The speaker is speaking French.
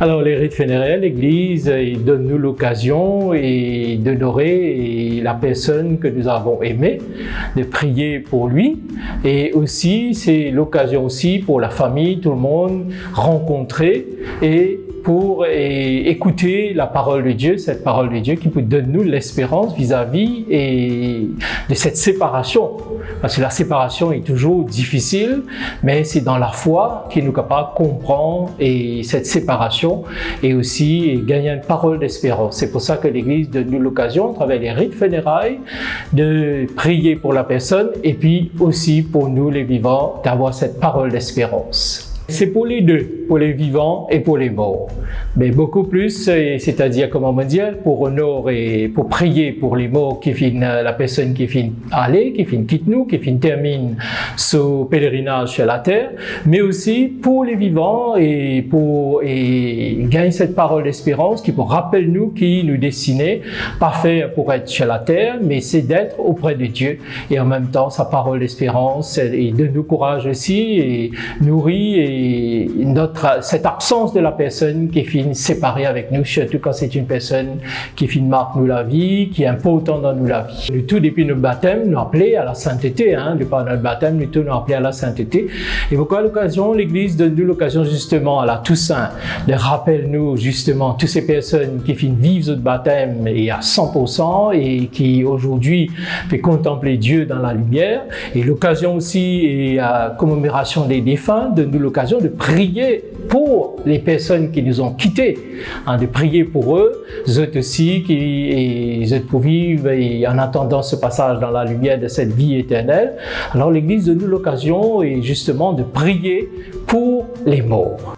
Alors, les rites funéraires, l'Église donne-nous l'occasion d'honorer la personne que nous avons aimée, de prier pour lui, et aussi c'est l'occasion aussi pour la famille, tout le monde, rencontrer et pour écouter la parole de Dieu, cette parole de Dieu qui peut donner nous l'espérance vis-à-vis de cette séparation. Parce que la séparation est toujours difficile, mais c'est dans la foi qu'il nous capable de comprendre cette séparation et aussi gagner une parole d'espérance. C'est pour ça que l'Église donne nous l'occasion, à travers les rites funérailles, de prier pour la personne et puis aussi pour nous les vivants, d'avoir cette parole d'espérance. C'est pour les deux, pour les vivants et pour les morts. Mais beaucoup plus, c'est-à-dire, comment on dit, pour honorer, pour prier pour les morts qui finissent, la personne qui finit aller, qui finit quitte nous, qui finit termine son pèlerinage sur la terre, mais aussi pour les vivants et gagner cette parole d'espérance qui pour rappeler nous qui nous destinait, pas faire pour être sur la terre, mais c'est d'être auprès de Dieu et en même temps sa parole d'espérance et de nous courage aussi et nourrir cette absence de la personne qui finit séparée avec nous, surtout quand c'est une personne qui finit marque nous la vie, qui est important dans nous la vie. Nous tout depuis notre baptême, nous appelons à la sainteté, depuis notre baptême, nous tout nous appelons à la sainteté. Et pourquoi l'occasion, l'Église donne nous l'occasion justement à la Toussaint de rappeler nous justement toutes ces personnes qui finissent vivre notre baptême et à 100% et qui aujourd'hui fait contempler Dieu dans la lumière. Et l'occasion aussi et à commémoration des défunts donne nous l'occasion de prier pour les personnes qui nous ont quittés, de prier pour eux aussi, qui pour vivre et en attendant ce passage dans la lumière de cette vie éternelle. Alors l'Église donne nous l'occasion et justement de prier pour les morts.